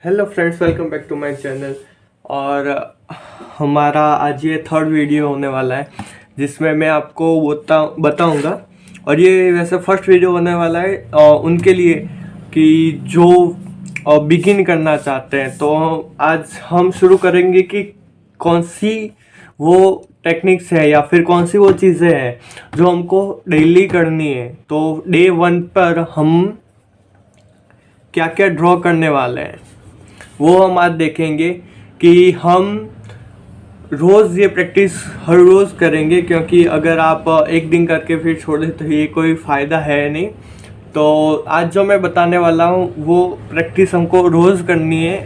Hello friends, welcome back to my channel. और हमारा आज ये थर्ड वीडियो होने वाला है जिसमें मैं आपको बताऊंगा। और ये वैसे फर्स्ट वीडियो होने वाला है उनके लिए कि जो बिगिन करना चाहते हैं। तो आज हम शुरू करेंगे कि कौन सी वो टेक्निक्स है या फिर कौन सी वो चीज़ें हैं जो हमको डेली करनी है। तो डे 1 पर हम क्या क्या ड्रॉ करने वाले हैं वो हम आज देखेंगे कि हम रोज़ ये प्रैक्टिस हर रोज़ करेंगे, क्योंकि अगर आप एक दिन करके फिर छोड़ दें तो ये कोई फ़ायदा है नहीं। तो आज जो मैं बताने वाला हूँ वो प्रैक्टिस हमको रोज़ करनी है,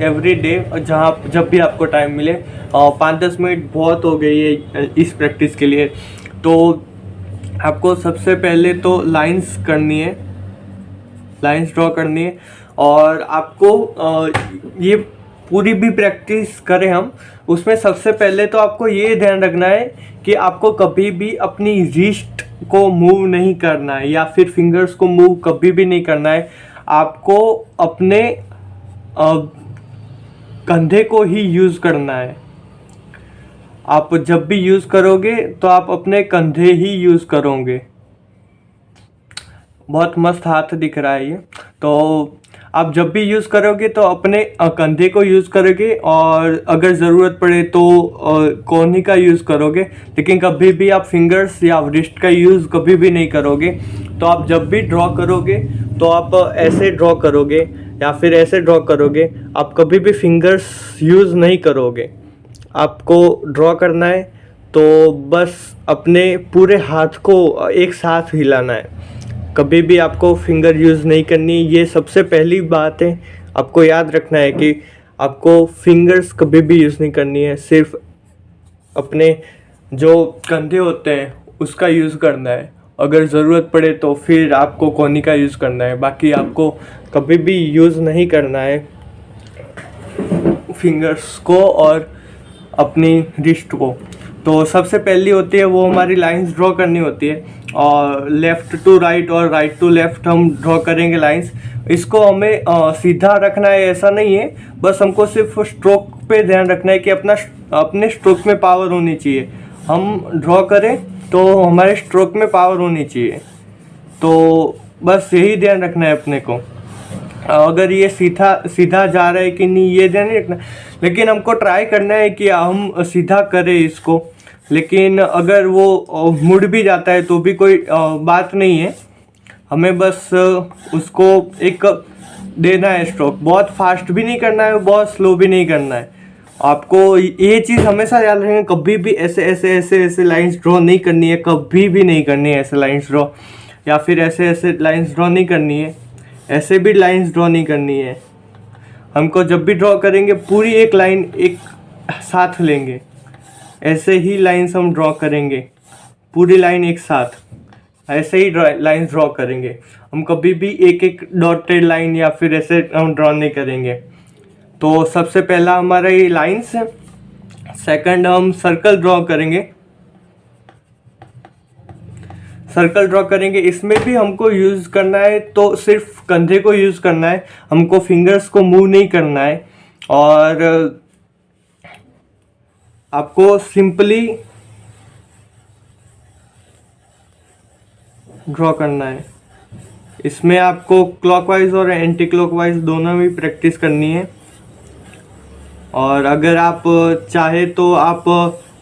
एवरी डे, जहाँ जब भी आपको टाइम मिले। 5-10 मिनट बहुत हो गई है इस प्रैक्टिस के लिए। तो आपको सबसे पहले तो लाइंस करनी है, लाइंस ड्रॉ करनी है। और आपको ये पूरी भी प्रैक्टिस करें हम, उसमें सबसे पहले तो आपको ये ध्यान रखना है कि आपको कभी भी अपनी रिस्ट को मूव नहीं करना है या फिर फिंगर्स को मूव कभी भी नहीं करना है। आपको अपने कंधे को ही यूज़ करना है। आप जब भी यूज़ करोगे तो आप अपने कंधे ही यूज़ करोगे। बहुत मस्त हाथ दिख रहा है ये। तो आप जब भी यूज़ करोगे तो अपने कंधे को यूज़ करोगे, और अगर ज़रूरत पड़े तो कोहनी का यूज़ करोगे, लेकिन कभी भी आप फिंगर्स या रिस्ट का यूज़ कभी भी नहीं करोगे। तो आप जब भी ड्रॉ करोगे तो आप ऐसे ड्रॉ करोगे या फिर ऐसे ड्रॉ करोगे। आप कभी भी फिंगर्स यूज़ नहीं करोगे। आपको ड्रॉ करना है तो बस अपने पूरे हाथ को एक साथ हिलाना है, कभी भी आपको फिंगर यूज़ नहीं करनी। ये सबसे पहली बात है, आपको याद रखना है कि आपको फिंगर्स कभी भी यूज़ नहीं करनी है। सिर्फ अपने जो कंधे होते हैं उसका यूज़ करना है। अगर ज़रूरत पड़े तो फिर आपको कोहनी का यूज़ करना है, बाकी आपको कभी भी यूज़ नहीं करना है फिंगर्स को और अपनी रिस्ट को। तो सबसे पहली होती है वो हमारी लाइंस ड्रॉ करनी होती है, और लेफ़्ट टू राइट और राइट टू लेफ़्ट हम ड्रॉ करेंगे लाइंस। इसको हमें सीधा रखना है ऐसा नहीं है, बस हमको सिर्फ स्ट्रोक पे ध्यान रखना है कि अपने स्ट्रोक में पावर होनी चाहिए। हम ड्रॉ करें तो हमारे स्ट्रोक में पावर होनी चाहिए। तो बस यही ध्यान रखना है अपने को। अगर ये सीधा सीधा जा रहा है कि नहीं ये ध्यान नहीं रखना, लेकिन हमको ट्राई करना है कि हम सीधा करें इसको। लेकिन अगर वो मुड़ भी जाता है तो भी कोई बात नहीं है, हमें बस उसको एक देना है स्ट्रोक। बहुत फास्ट भी नहीं करना है, बहुत स्लो भी नहीं करना है। आपको ये चीज़ हमेशा याद रखना, कभी भी ऐसे ऐसे ऐसे ऐसे लाइंस ड्रॉ नहीं करनी है, कभी भी नहीं करनी है ऐसे लाइंस ड्रॉ, या फिर ऐसे ऐसे लाइंस ड्रॉ नहीं करनी है, ऐसे भी लाइंस ड्रॉ नहीं करनी है। हमको जब भी ड्रॉ करेंगे पूरी एक लाइन एक साथ लेंगे, ऐसे ही लाइंस हम ड्रॉ करेंगे, पूरी लाइन एक साथ ऐसे ही लाइंस ड्रॉ करेंगे। हम कभी भी एक एक डॉटेड लाइन या फिर ऐसे हम ड्रॉ नहीं करेंगे। तो सबसे पहला हमारा ये लाइंस है। सेकंड हम सर्कल ड्रॉ करेंगे, सर्कल ड्रॉ करेंगे। इसमें भी हमको यूज़ करना है तो सिर्फ कंधे को यूज़ करना है, हमको फिंगर्स को मूव नहीं करना है। और आपको सिंपली ड्रॉ करना है। इसमें आपको क्लॉकवाइज और एंटी क्लॉकवाइज दोनों में प्रैक्टिस करनी है। और अगर आप चाहे तो आप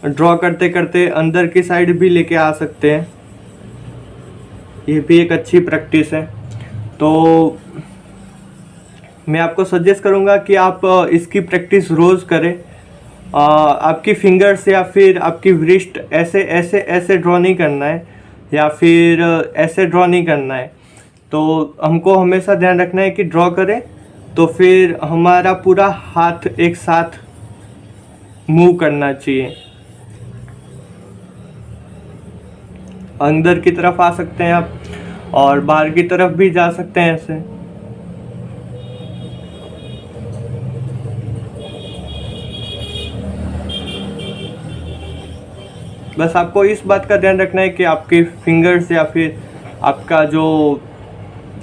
ड्रॉ करते करते अंदर की साइड भी लेके आ सकते हैं, ये भी एक अच्छी प्रैक्टिस है। तो मैं आपको सजेस्ट करूँगा कि आप इसकी प्रैक्टिस रोज़ करें। आपकी फिंगर्स या फिर आपकी रिस्ट ऐसे ऐसे ऐसे ड्रॉ नहीं करना है, या फिर ऐसे ड्रॉ नहीं करना है। तो हमको हमेशा ध्यान रखना है कि ड्रॉ करें तो फिर हमारा पूरा हाथ एक साथ मूव करना चाहिए। अंदर की तरफ आ सकते हैं आप, और बाहर की तरफ भी जा सकते हैं ऐसे। बस आपको इस बात का ध्यान रखना है कि आपके फिंगर्स या फिर आपका जो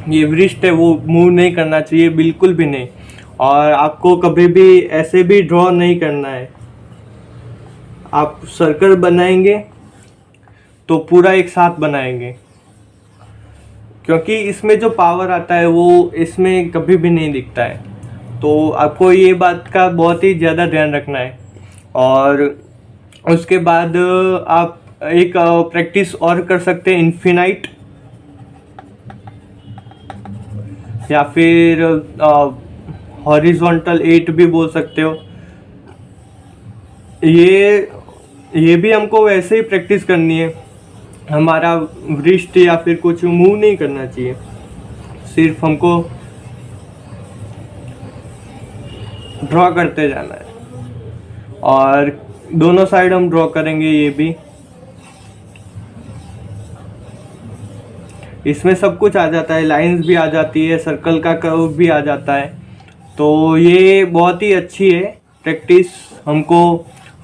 ये रिस्ट है वो मूव नहीं करना चाहिए, बिल्कुल भी नहीं। और आपको कभी भी ऐसे भी ड्रॉ नहीं करना है। आप सर्कल बनाएंगे तो पूरा एक साथ बनाएंगे, क्योंकि इसमें जो पावर आता है वो इसमें कभी भी नहीं दिखता है। तो आपको ये बात का बहुत ही ज़्यादा ध्यान रखना है। और उसके बाद आप एक प्रैक्टिस और कर सकते हैं, इन्फिनाइट, या फिर हॉरिजॉन्टल 8 भी बोल सकते हो। ये भी हमको वैसे ही प्रैक्टिस करनी है। हमारा वृष्ट या फिर कुछ मूव नहीं करना चाहिए, सिर्फ हमको ड्रॉ करते जाना है। और दोनों साइड हम ड्रॉ करेंगे। ये भी, इसमें सब कुछ आ जाता है, लाइंस भी आ जाती है, सर्कल का कर्व भी आ जाता है। तो ये बहुत ही अच्छी है प्रैक्टिस, हमको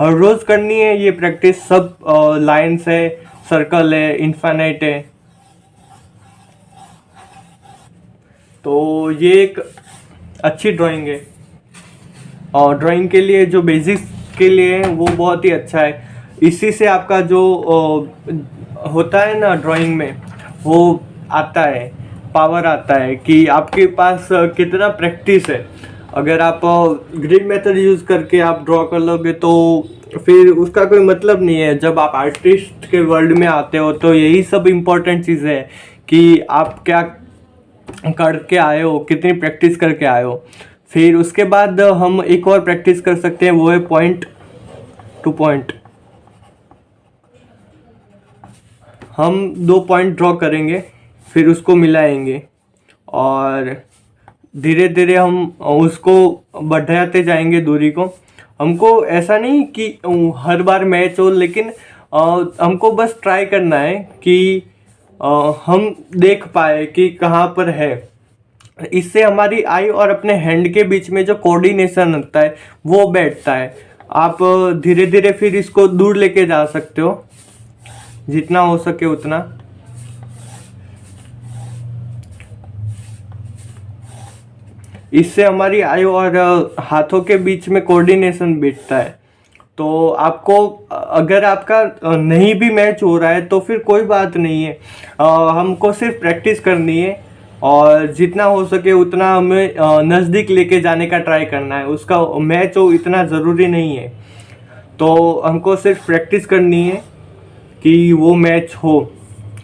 हर रोज़ करनी है ये प्रैक्टिस। सब लाइंस है, सर्कल है, इन्फिनाइट है। तो ये एक अच्छी ड्राइंग है, और ड्राइंग के लिए जो बेसिक्स के लिए है वो बहुत ही अच्छा है। इसी से आपका जो होता है ना ड्राइंग में, वो आता है, पावर आता है कि आपके पास कितना प्रैक्टिस है। अगर आप ग्रिड मेथड यूज़ करके आप ड्रॉ कर लोगे तो फिर उसका कोई मतलब नहीं है। जब आप आर्टिस्ट के वर्ल्ड में आते हो तो यही सब इम्पोर्टेंट चीज़ है कि आप क्या करके आए हो, कितनी प्रैक्टिस करके आए हो। फिर उसके बाद हम एक और प्रैक्टिस कर सकते हैं, वो है पॉइंट टू पॉइंट। हम 2 पॉइंट ड्रॉ करेंगे, फिर उसको मिलाएंगे और धीरे धीरे हम उसको बढ़ाते जाएंगे दूरी को। हमको ऐसा नहीं कि हर बार मैच हो, लेकिन हमको बस ट्राई करना है कि हम देख पाए कि कहाँ पर है। इससे हमारी आई और अपने हैंड के बीच में जो कोऑर्डिनेशन होता है वो बैठता है। आप धीरे धीरे फिर इसको दूर लेके जा सकते हो, जितना हो सके उतना। इससे हमारी आई और हाथों के बीच में कोऑर्डिनेशन बैठता है। तो आपको, अगर आपका नहीं भी मैच हो रहा है तो फिर कोई बात नहीं है, हमको सिर्फ प्रैक्टिस करनी है और जितना हो सके उतना हमें नज़दीक लेके जाने का ट्राई करना है। उसका मैच हो इतना ज़रूरी नहीं है, तो हमको सिर्फ प्रैक्टिस करनी है कि वो मैच हो।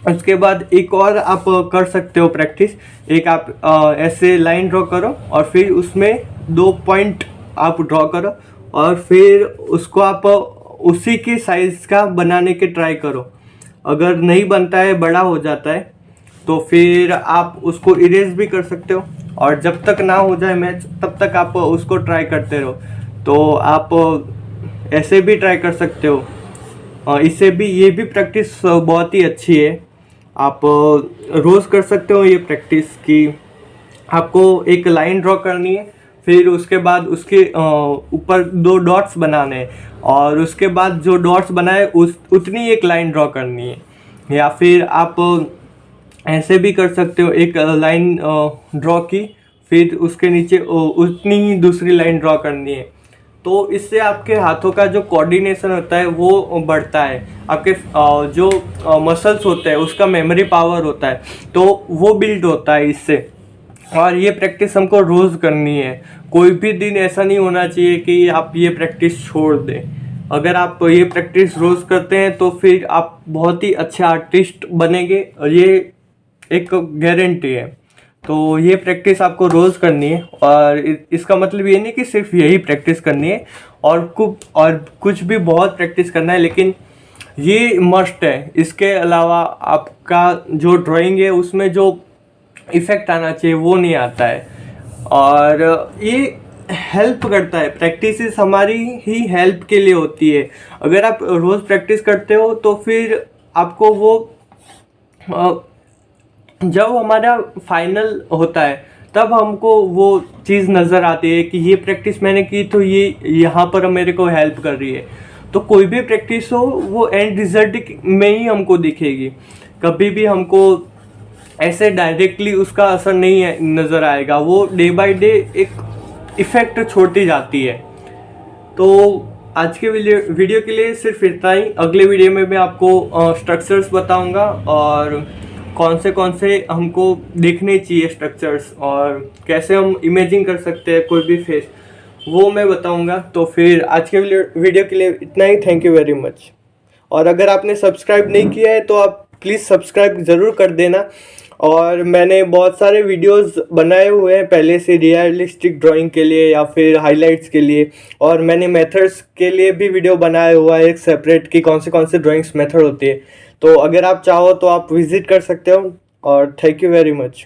उसके बाद एक और आप कर सकते हो प्रैक्टिस। एक आप ऐसे लाइन ड्रॉ करो और फिर उसमें 2 पॉइंट आप ड्रॉ करो और फिर उसको आप उसी के साइज़ का बनाने के ट्राई करो। अगर नहीं बनता है, बड़ा हो जाता है, तो फिर आप उसको इरेज भी कर सकते हो। और जब तक ना हो जाए मैच तब तक आप उसको ट्राई करते रहो। तो आप ऐसे भी ट्राई कर सकते हो। इससे भी, ये भी प्रैक्टिस बहुत ही अच्छी है। आप रोज़ कर सकते हो ये प्रैक्टिस कि आपको एक लाइन ड्रॉ करनी है, फिर उसके बाद उसके ऊपर 2 डॉट्स बनाने हैं और उसके बाद जो डॉट्स बनाए उतनी एक लाइन ड्रॉ करनी है। या फिर आप ऐसे भी कर सकते हो, एक लाइन ड्रॉ की, फिर उसके नीचे उतनी ही दूसरी लाइन ड्रॉ करनी है। तो इससे आपके हाथों का जो कोऑर्डिनेशन होता है वो बढ़ता है। आपके जो मसल्स होते हैं उसका मेमोरी पावर होता है, तो वो बिल्ड होता है इससे। और ये प्रैक्टिस हमको रोज़ करनी है। कोई भी दिन ऐसा नहीं होना चाहिए कि आप ये प्रैक्टिस छोड़ दें। अगर आप ये प्रैक्टिस रोज़ करते हैं तो फिर आप बहुत ही अच्छे आर्टिस्ट बनेंगे, और ये एक गारंटी है। तो ये प्रैक्टिस आपको रोज़ करनी है। और इसका मतलब ये नहीं कि सिर्फ यही प्रैक्टिस करनी है, और कुछ भी बहुत प्रैक्टिस करना है, लेकिन ये मस्ट है। इसके अलावा आपका जो ड्राइंग है उसमें जो इफ़ेक्ट आना चाहिए वो नहीं आता है। और ये हेल्प करता है, प्रैक्टिस हमारी ही हेल्प के लिए होती है। अगर आप रोज़ प्रैक्टिस करते हो तो फिर आपको वो जब हमारा फाइनल होता है तब हमको वो चीज़ नज़र आती है कि ये प्रैक्टिस मैंने की तो ये यहाँ पर मेरे को हेल्प कर रही है। तो कोई भी प्रैक्टिस हो वो एंड रिजल्ट में ही हमको दिखेगी। कभी भी हमको ऐसे डायरेक्टली उसका असर नहीं नज़र आएगा। वो डे बाय डे एक इफ़ेक्ट छोड़ती जाती है। तो आज के वीडियो के लिए सिर्फ इतना ही। अगले वीडियो में मैं आपको स्ट्रक्चर्स बताऊंगा और कौन से हमको देखने चाहिए स्ट्रक्चर्स, और कैसे हम इमेजिंग कर सकते हैं कोई भी फेस, वो मैं बताऊंगा। तो फिर आज के वीडियो के लिए इतना ही। Thank you very much. और अगर आपने सब्सक्राइब नहीं किया है तो आप प्लीज़ सब्सक्राइब ज़रूर कर देना। और मैंने बहुत सारे वीडियोस बनाए हुए हैं पहले से रियलिस्टिक ड्राइंग के लिए या फिर हाइलाइट्स के लिए, और मैंने मेथड्स के लिए भी वीडियो बनाया हुआ है एक सेपरेट कि कौन से ड्राइंग्स मेथड होती है। तो अगर आप चाहो तो आप विज़िट कर सकते हो। और थैंक यू वेरी मच।